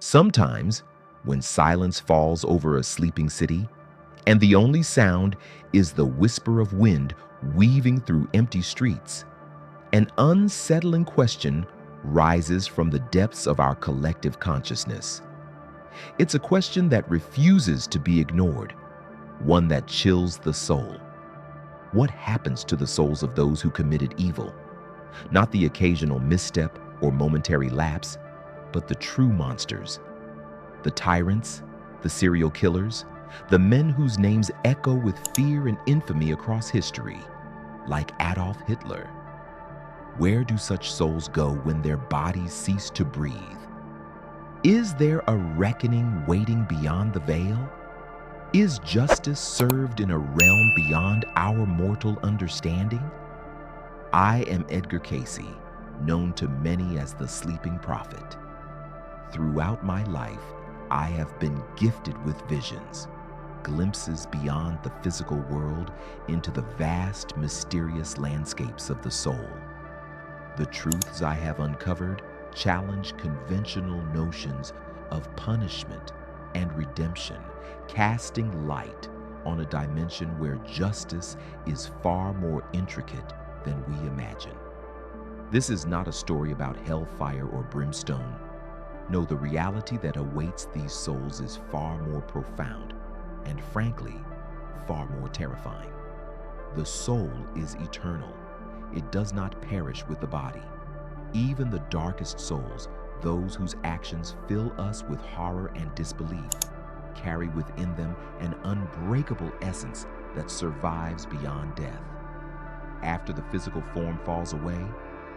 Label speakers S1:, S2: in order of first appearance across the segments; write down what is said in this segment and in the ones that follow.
S1: Sometimes, when silence falls over a sleeping city, and the only sound is the whisper of wind weaving through empty streets, an unsettling question rises from the depths of our collective consciousness. It's a question that refuses to be ignored, one that chills the soul. What happens to the souls of those who committed evil? Not the occasional misstep or momentary lapse, but the true monsters. The tyrants, the serial killers, the men whose names echo with fear and infamy across history, like Adolf Hitler. Where do such souls go when their bodies cease to breathe? Is there a reckoning waiting beyond the veil? Is justice served in a realm beyond our mortal understanding? I am Edgar Cayce, known to many as the Sleeping Prophet. Throughout my life, I have been gifted with visions, glimpses beyond the physical world into the vast, mysterious landscapes of the soul. The truths I have uncovered challenge conventional notions of punishment and redemption, casting light on a dimension where justice is far more intricate than we imagine. This is not a story about hellfire or brimstone. No, the reality that awaits these souls is far more profound and, frankly, far more terrifying. The soul is eternal. It does not perish with the body. Even the darkest souls, those whose actions fill us with horror and disbelief, carry within them an unbreakable essence that survives beyond death. After the physical form falls away,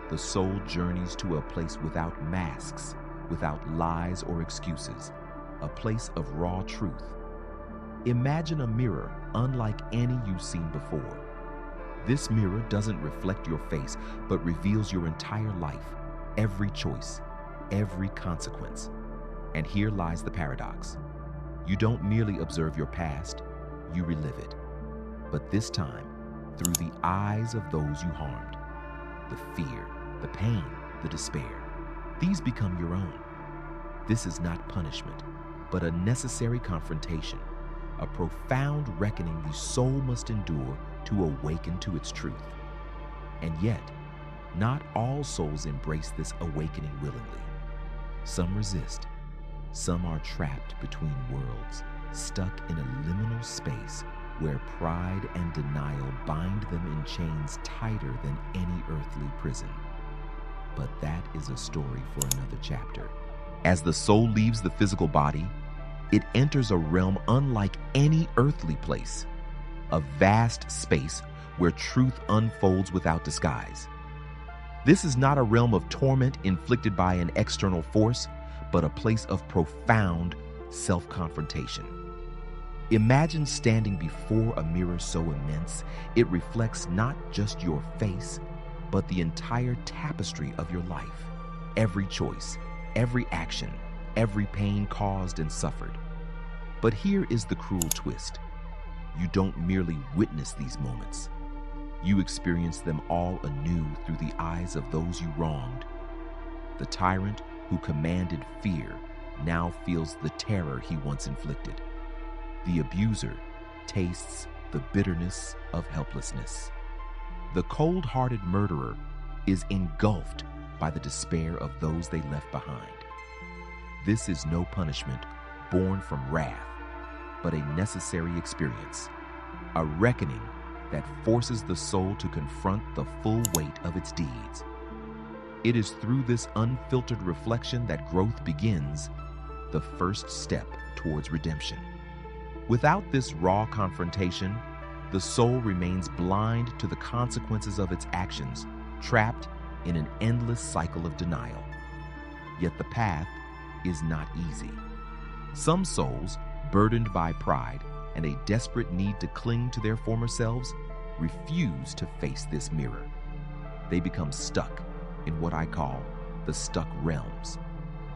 S1: the soul journeys to a place without masks, without lies or excuses, a place of raw truth. Imagine a mirror unlike any you've seen before. This mirror doesn't reflect your face, but reveals your entire life, every choice, every consequence. And here lies the paradox. You don't merely observe your past, you relive it. But this time, through the eyes of those you harmed. The fear, the pain, the despair, these become your own. This is not punishment, but a necessary confrontation, a profound reckoning the soul must endure to awaken to its truth. And yet, not all souls embrace this awakening willingly. Some resist. Some are trapped between worlds, stuck in a liminal space where pride and denial bind them in chains tighter than any earthly prison. But that is a story for another chapter. As the soul leaves the physical body, it enters a realm unlike any earthly place, a vast space where truth unfolds without disguise. This is not a realm of torment inflicted by an external force, but a place of profound self-confrontation. Imagine standing before a mirror so immense, it reflects not just your face, but the entire tapestry of your life, every choice, every action, every pain caused and suffered. But here is the cruel twist. You don't merely witness these moments. You experience them all anew through the eyes of those you wronged. The tyrant who commanded fear now feels the terror he once inflicted. The abuser tastes the bitterness of helplessness. The cold-hearted murderer is engulfed by the despair of those they left behind. This is no punishment born from wrath, but a necessary experience, a reckoning that forces the soul to confront the full weight of its deeds. It is through this unfiltered reflection that growth begins, the first step towards redemption. Without this raw confrontation, the soul remains blind to the consequences of its actions, trapped in an endless cycle of denial. Yet the path is not easy. Some souls, burdened by pride and a desperate need to cling to their former selves, refuse to face this mirror. They become stuck in what I call the stuck realms,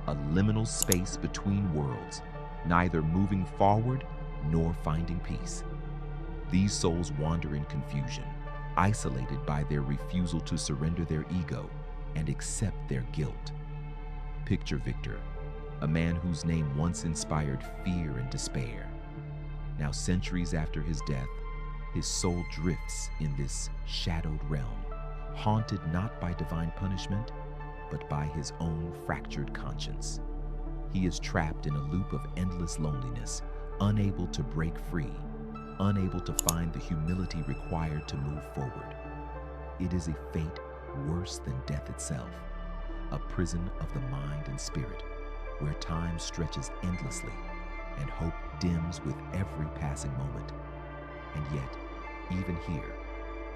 S1: a liminal space between worlds, neither moving forward nor finding peace. These souls wander in confusion, isolated by their refusal to surrender their ego and accept their guilt. Picture Victor, a man whose name once inspired fear and despair. Now, centuries after his death, his soul drifts in this shadowed realm, haunted not by divine punishment, but by his own fractured conscience. He is trapped in a loop of endless loneliness, unable to break free, unable to find the humility required to move forward. It is a fate worse than death itself, a prison of the mind and spirit, where time stretches endlessly and hope dims with every passing moment. And yet, even here,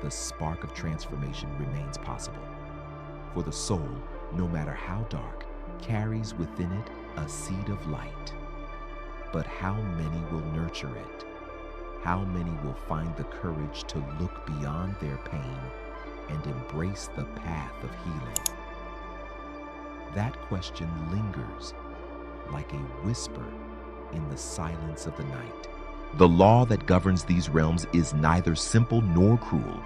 S1: the spark of transformation remains possible. For the soul, no matter how dark, carries within it a seed of light. But how many will nurture it? How many will find the courage to look beyond their pain and embrace the path of healing? That question lingers like a whisper in the silence of the night. The law that governs these realms is neither simple nor cruel.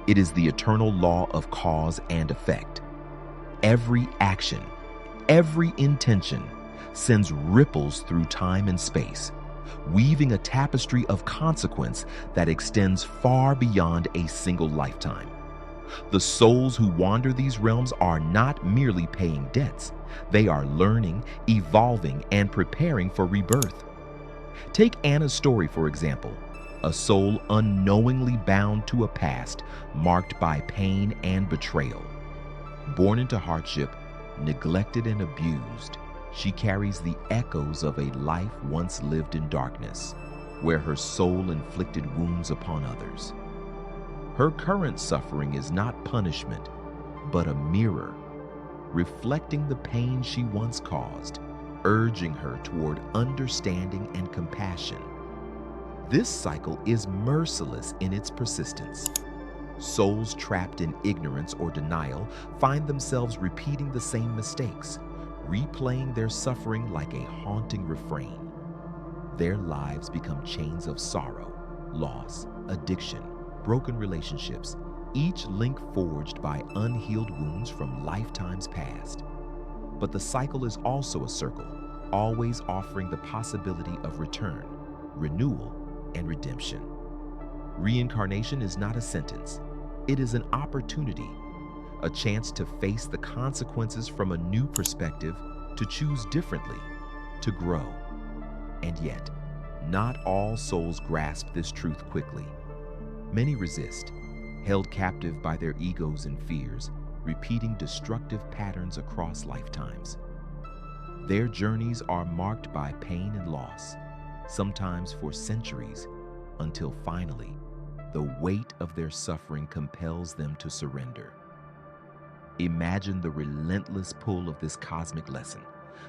S1: It is the eternal law of cause and effect. Every action, every intention sends ripples through time and space, weaving a tapestry of consequence that extends far beyond a single lifetime. The souls who wander these realms are not merely paying debts. They are learning, evolving, and preparing for rebirth. Take Anna's story, for example, a soul unknowingly bound to a past marked by pain and betrayal. Born into hardship, neglected and abused, she carries the echoes of a life once lived in darkness, where her soul inflicted wounds upon others. Her current suffering is not punishment, but a mirror, reflecting the pain she once caused, urging her toward understanding and compassion. This cycle is merciless in its persistence. Souls trapped in ignorance or denial find themselves repeating the same mistakes, replaying their suffering like a haunting refrain. Their lives become chains of sorrow, loss, addiction, broken relationships, each link forged by unhealed wounds from lifetimes past. But the cycle is also a circle, always offering the possibility of return, renewal, and redemption. Reincarnation is not a sentence. It is an opportunity, a chance to face the consequences from a new perspective, to choose differently, to grow. And yet, not all souls grasp this truth quickly. Many resist, held captive by their egos and fears, repeating destructive patterns across lifetimes. Their journeys are marked by pain and loss, sometimes for centuries, until finally, the weight of their suffering compels them to surrender. Imagine the relentless pull of this cosmic lesson,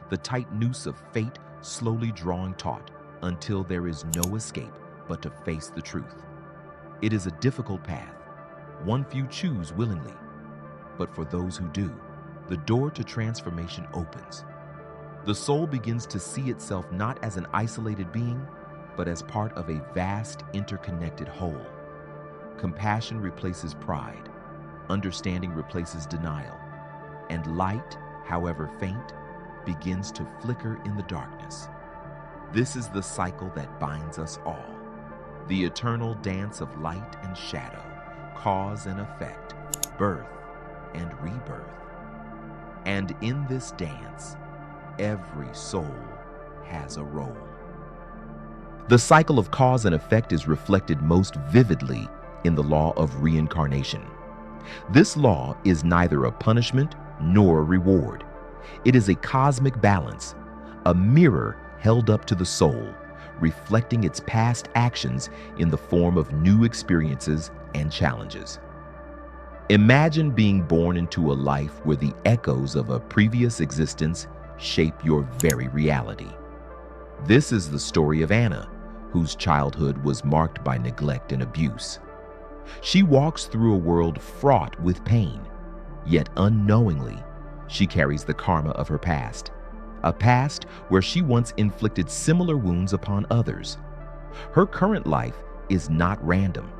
S1: the tight noose of fate slowly drawing taut until there is no escape but to face the truth. It is a difficult path, one few choose willingly, but for those who do, the door to transformation opens. The soul begins to see itself not as an isolated being, but as part of a vast, interconnected whole. Compassion replaces pride, understanding replaces denial, and light, however faint, begins to flicker in the darkness. This is the cycle that binds us all, the eternal dance of light and shadow, cause and effect, birth and rebirth. And in this dance, every soul has a role. The cycle of cause and effect is reflected most vividly in the law of reincarnation. This law is neither a punishment nor a reward. It is a cosmic balance, a mirror held up to the soul, reflecting its past actions in the form of new experiences and challenges. Imagine being born into a life where the echoes of a previous existence shape your very reality. This is the story of Anna, whose childhood was marked by neglect and abuse. She walks through a world fraught with pain, yet unknowingly, she carries the karma of her past, a past where she once inflicted similar wounds upon others. Her current life is not random.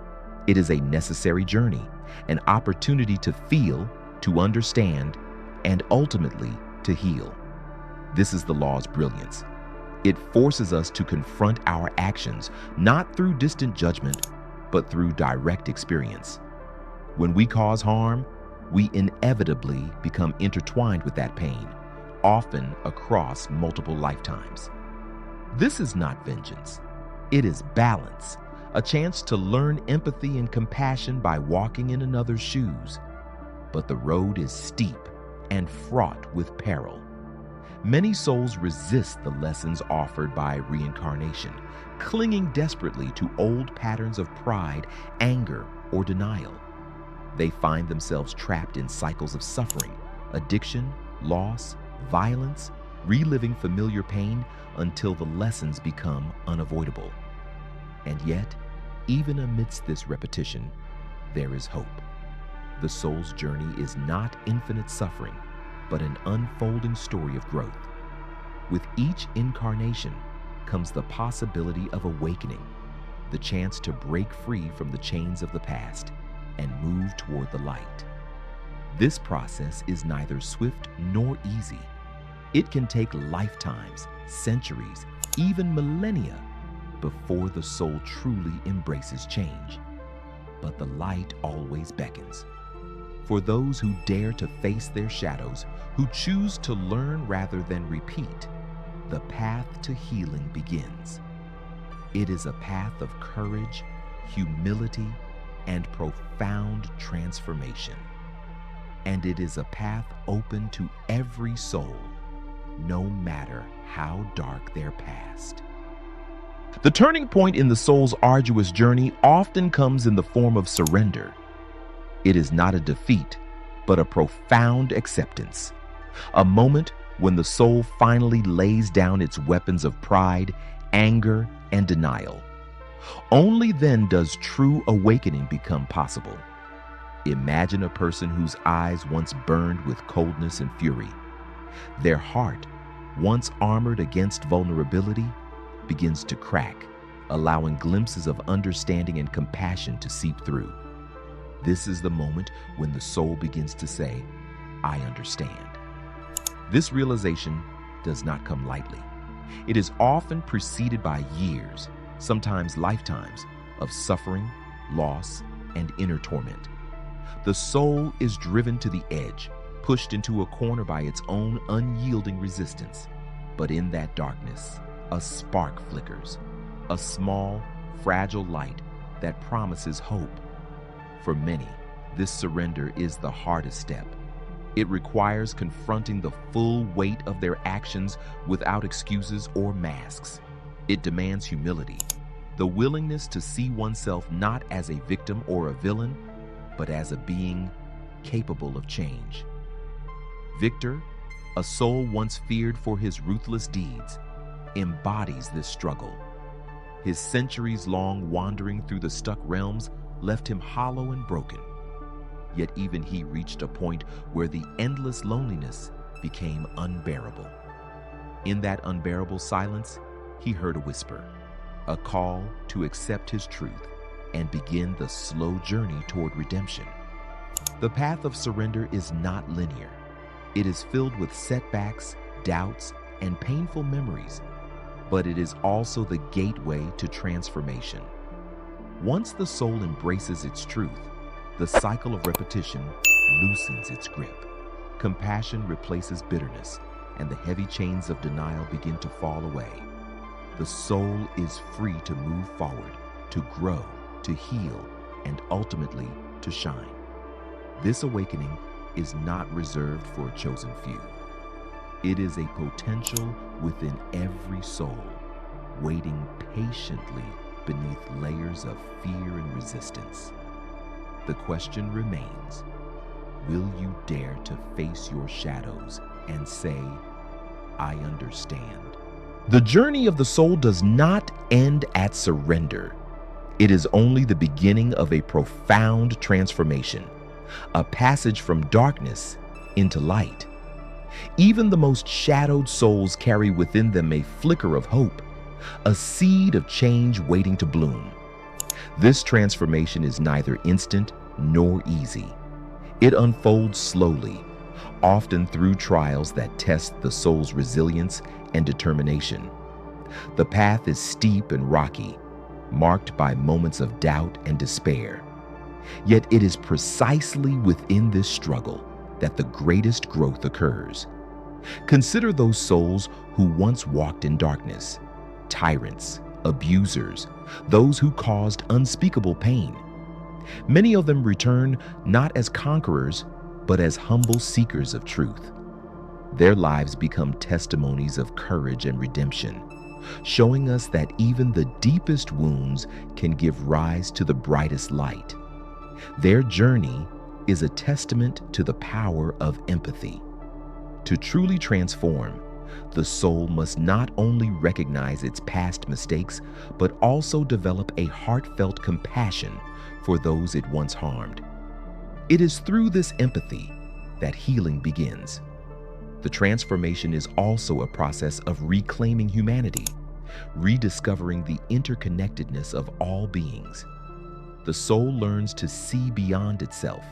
S1: It is a necessary journey, an opportunity to feel, to understand, and ultimately to heal. This is the law's brilliance. It forces us to confront our actions, not through distant judgment, but through direct experience. When we cause harm, we inevitably become intertwined with that pain, often across multiple lifetimes. This is not vengeance. It is balance, a chance to learn empathy and compassion by walking in another's shoes. But the road is steep and fraught with peril. Many souls resist the lessons offered by reincarnation, clinging desperately to old patterns of pride, anger, or denial. They find themselves trapped in cycles of suffering, addiction, loss, violence, reliving familiar pain until the lessons become unavoidable. And yet, even amidst this repetition, there is hope. The soul's journey is not infinite suffering, but an unfolding story of growth. With each incarnation comes the possibility of awakening, the chance to break free from the chains of the past and move toward the light. This process is neither swift nor easy. It can take lifetimes, centuries, even millennia before the soul truly embraces change. But the light always beckons. For those who dare to face their shadows, who choose to learn rather than repeat, the path to healing begins. It is a path of courage, humility, and profound transformation. And it is a path open to every soul, no matter how dark their past. The turning point in the soul's arduous journey often comes in the form of surrender. It is not a defeat, but a profound acceptance. A moment when the soul finally lays down its weapons of pride, anger, and denial. Only then does true awakening become possible. Imagine a person whose eyes once burned with coldness and fury. Their heart, once armored against vulnerability, begins to crack, allowing glimpses of understanding and compassion to seep through. This is the moment when the soul begins to say, "I understand." This realization does not come lightly. It is often preceded by years, sometimes lifetimes, of suffering, loss, and inner torment. The soul is driven to the edge, pushed into a corner by its own unyielding resistance. But in that darkness, a spark flickers, a small, fragile light that promises hope. For many, this surrender is the hardest step. It requires confronting the full weight of their actions without excuses or masks. It demands humility, the willingness to see oneself not as a victim or a villain, but as a being capable of change. Victor, a soul once feared for his ruthless deeds, embodies this struggle. His centuries-long wandering through the stuck realms left him hollow and broken. Yet even he reached a point where the endless loneliness became unbearable. In that unbearable silence, he heard a whisper, a call to accept his truth and begin the slow journey toward redemption. The path of surrender is not linear. It is filled with setbacks, doubts, and painful memories, but it is also the gateway to transformation. Once the soul embraces its truth, the cycle of repetition loosens its grip. Compassion replaces bitterness, and the heavy chains of denial begin to fall away. The soul is free to move forward, to grow, to heal, and ultimately to shine. This awakening is not reserved for a chosen few. It is a potential within every soul, waiting patiently beneath layers of fear and resistance. The question remains, will you dare to face your shadows and say, "I understand"? The journey of the soul does not end at surrender. It is only the beginning of a profound transformation, a passage from darkness into light. Even the most shadowed souls carry within them a flicker of hope, a seed of change waiting to bloom. This transformation is neither instant nor easy. It unfolds slowly, often through trials that test the soul's resilience and determination. The path is steep and rocky, marked by moments of doubt and despair. Yet it is precisely within this struggle that the greatest growth occurs. Consider those souls who once walked in darkness, tyrants, abusers, those who caused unspeakable pain. Many of them return not as conquerors, but as humble seekers of truth. Their lives become testimonies of courage and redemption, showing us that even the deepest wounds can give rise to the brightest light. Their journey is a testament to the power of empathy. To truly transform, the soul must not only recognize its past mistakes, but also develop a heartfelt compassion for those it once harmed. It is through this empathy that healing begins. The transformation is also a process of reclaiming humanity, rediscovering the interconnectedness of all beings. The soul learns to see beyond itself,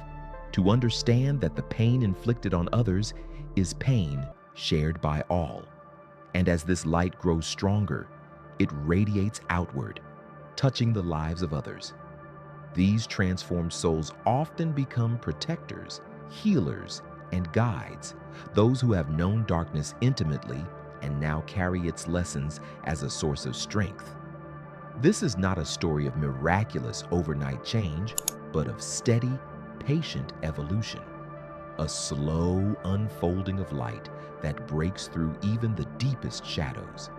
S1: to understand that the pain inflicted on others is pain shared by all. And as this light grows stronger, it radiates outward, touching the lives of others. These transformed souls often become protectors, healers, and guides, those who have known darkness intimately and now carry its lessons as a source of strength. This is not a story of miraculous overnight change, but of steady, patient evolution, a slow unfolding of light that breaks through even the deepest shadows.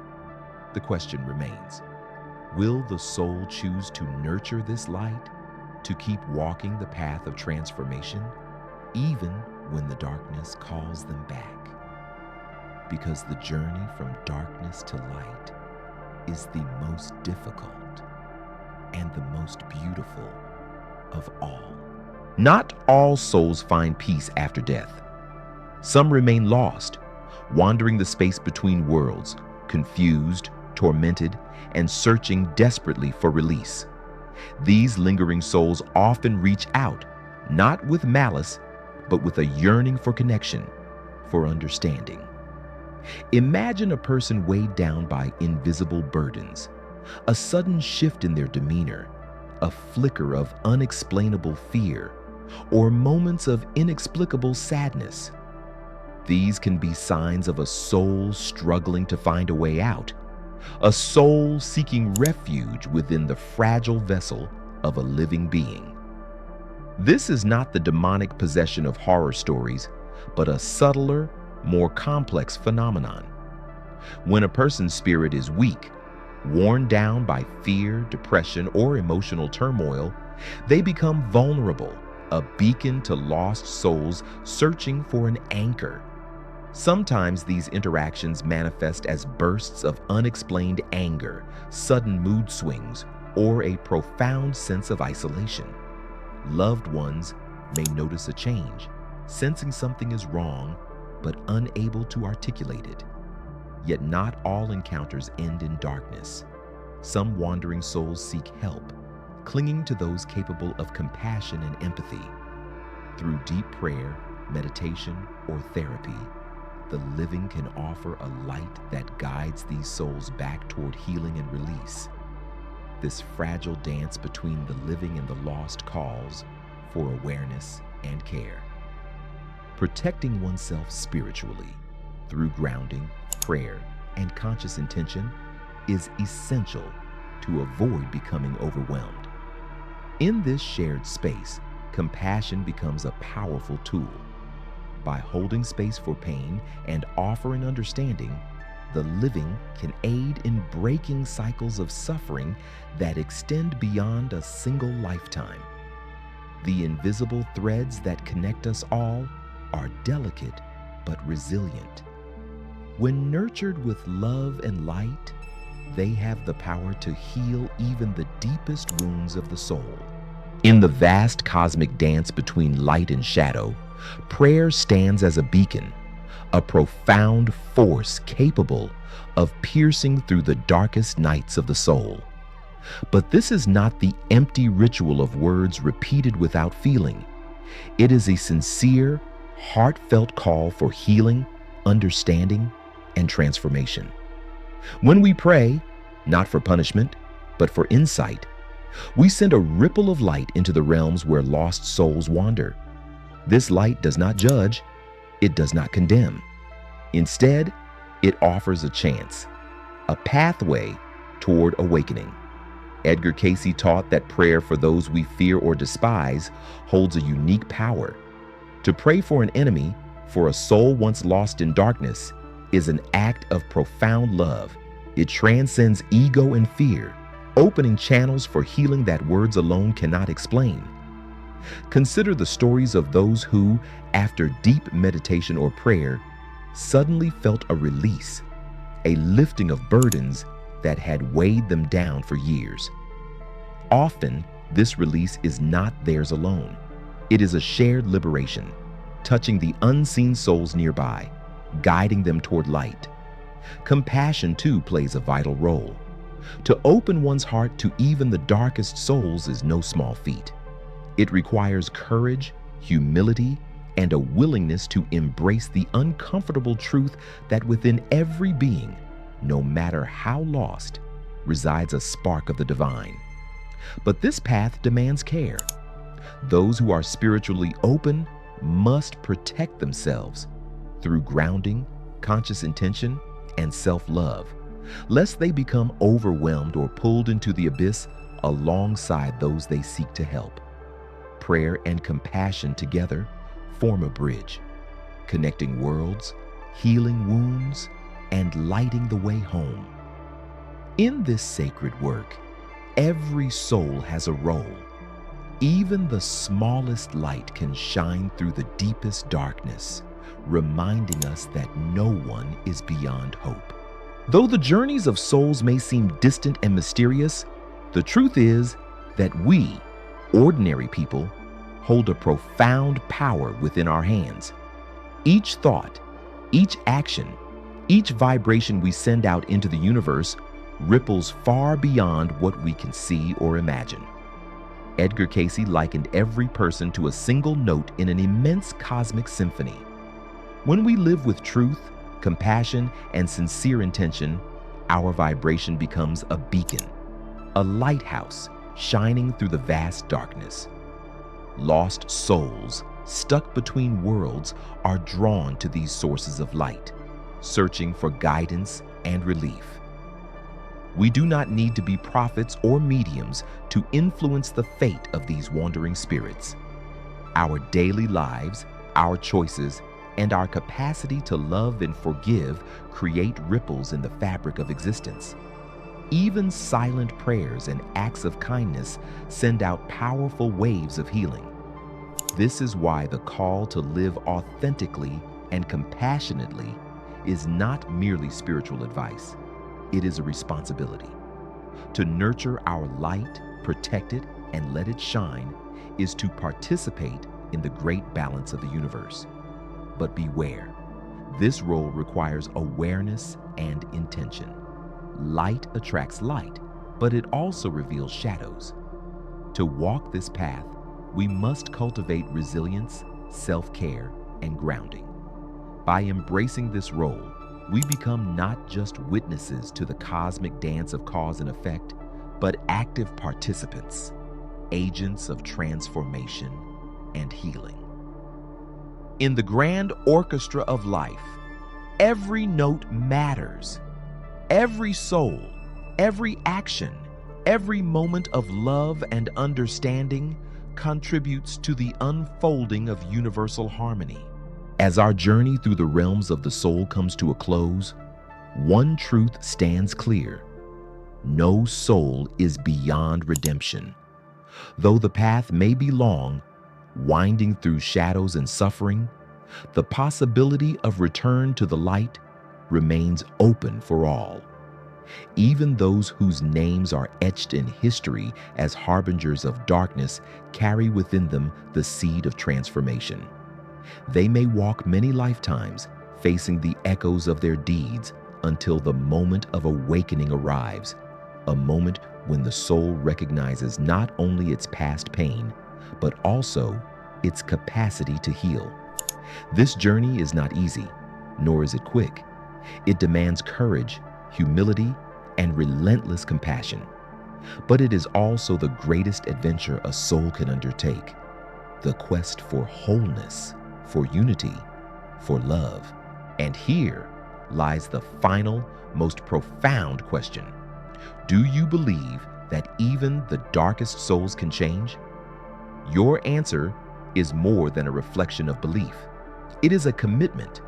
S1: The question remains, will the soul choose to nurture this light, to keep walking the path of transformation, even when the darkness calls them back? Because the journey from darkness to light is the most difficult and the most beautiful of all. Not all souls find peace after death. Some remain lost, wandering the space between worlds, confused, tormented, and searching desperately for release. These lingering souls often reach out, not with malice, but with a yearning for connection, for understanding. Imagine a person weighed down by invisible burdens, a sudden shift in their demeanor, a flicker of unexplainable fear, or moments of inexplicable sadness. These can be signs of a soul struggling to find a way out, a soul seeking refuge within the fragile vessel of a living being. This is not the demonic possession of horror stories, but a subtler, more complex phenomenon. When a person's spirit is weak, worn down by fear, depression, or emotional turmoil, they become vulnerable, a beacon to lost souls searching for an anchor. Sometimes these interactions manifest as bursts of unexplained anger, sudden mood swings, or a profound sense of isolation. Loved ones may notice a change, sensing something is wrong, but unable to articulate it. Yet not all encounters end in darkness. Some wandering souls seek help, clinging to those capable of compassion and empathy. Through deep prayer, meditation, or therapy, the living can offer a light that guides these souls back toward healing and release. This fragile dance between the living and the lost calls for awareness and care. Protecting oneself spiritually through grounding, prayer, and conscious intention is essential to avoid becoming overwhelmed. In this shared space, compassion becomes a powerful tool. By holding space for pain and offering understanding, the living can aid in breaking cycles of suffering that extend beyond a single lifetime. The invisible threads that connect us all are delicate but resilient. When nurtured with love and light, they have the power to heal even the deepest wounds of the soul. In the vast cosmic dance between light and shadow, prayer stands as a beacon, a profound force capable of piercing through the darkest nights of the soul. But this is not the empty ritual of words repeated without feeling. It is a sincere, heartfelt call for healing, understanding, and transformation. When we pray, not for punishment, but for insight, we send a ripple of light into the realms where lost souls wander. This light does not judge, it does not condemn. Instead, it offers a chance, a pathway toward awakening. Edgar Cayce taught that prayer for those we fear or despise holds a unique power. To pray for an enemy, for a soul once lost in darkness, is an act of profound love. It transcends ego and fear, opening channels for healing that words alone cannot explain. Consider the stories of those who, after deep meditation or prayer, suddenly felt a release, a lifting of burdens that had weighed them down for years. Often, this release is not theirs alone. It is a shared liberation, touching the unseen souls nearby, guiding them toward light. Compassion, too, plays a vital role. To open one's heart to even the darkest souls is no small feat. It requires courage, humility, and a willingness to embrace the uncomfortable truth that within every being, no matter how lost, resides a spark of the divine. But this path demands care. Those who are spiritually open must protect themselves through grounding, conscious intention, and self-love, lest they become overwhelmed or pulled into the abyss alongside those they seek to help. Prayer and compassion together form a bridge, connecting worlds, healing wounds, and lighting the way home. In this sacred work, every soul has a role. Even the smallest light can shine through the deepest darkness, reminding us that no one is beyond hope. Though the journeys of souls may seem distant and mysterious, the truth is that we, ordinary people, hold a profound power within our hands. Each thought, each action, each vibration we send out into the universe ripples far beyond what we can see or imagine. Edgar Cayce likened every person to a single note in an immense cosmic symphony. When we live with truth, compassion, and sincere intention, our vibration becomes a beacon, a lighthouse shining through the vast darkness. Lost souls, stuck between worlds, are drawn to these sources of light, searching for guidance and relief. We do not need to be prophets or mediums to influence the fate of these wandering spirits. Our daily lives, our choices, and our capacity to love and forgive create ripples in the fabric of existence. Even silent prayers and acts of kindness send out powerful waves of healing. This is why the call to live authentically and compassionately is not merely spiritual advice. It is a responsibility. To nurture our light, protect it, and let it shine is to participate in the great balance of the universe. But beware, this role requires awareness and intention. Light attracts light, but it also reveals shadows. To walk this path, we must cultivate resilience, self-care, and grounding. By embracing this role, we become not just witnesses to the cosmic dance of cause and effect, but active participants, agents of transformation and healing. In the grand orchestra of life, every note matters. Every soul, every action, every moment of love and understanding contributes to the unfolding of universal harmony. As our journey through the realms of the soul comes to a close, one truth stands clear: no soul is beyond redemption. Though the path may be long, winding through shadows and suffering, the possibility of return to the light remains open for all. Even those whose names are etched in history as harbingers of darkness carry within them the seed of transformation. They may walk many lifetimes, facing the echoes of their deeds until the moment of awakening arrives, a moment when the soul recognizes not only its past pain, but also its capacity to heal. This journey is not easy, nor is it quick. It demands courage, humility, and relentless compassion. But it is also the greatest adventure a soul can undertake, the quest for wholeness, for unity, for love. And here lies the final, most profound question. Do you believe that even the darkest souls can change? Your answer is more than a reflection of belief. It is a commitment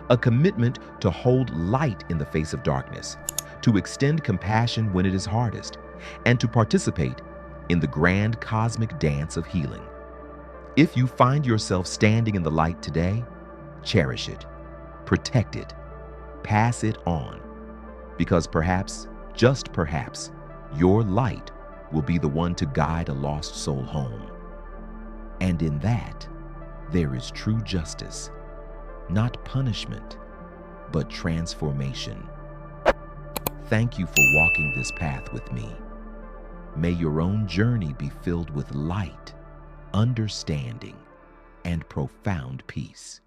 S1: to hold light in the face of darkness, to extend compassion when it is hardest, and to participate in the grand cosmic dance of healing. If you find yourself standing in the light today, cherish it, protect it, pass it on, because perhaps, just perhaps, your light will be the one to guide a lost soul home. And in that, there is true justice, not punishment, but transformation. Thank you for walking this path with me. May your own journey be filled with light, understanding, and profound peace.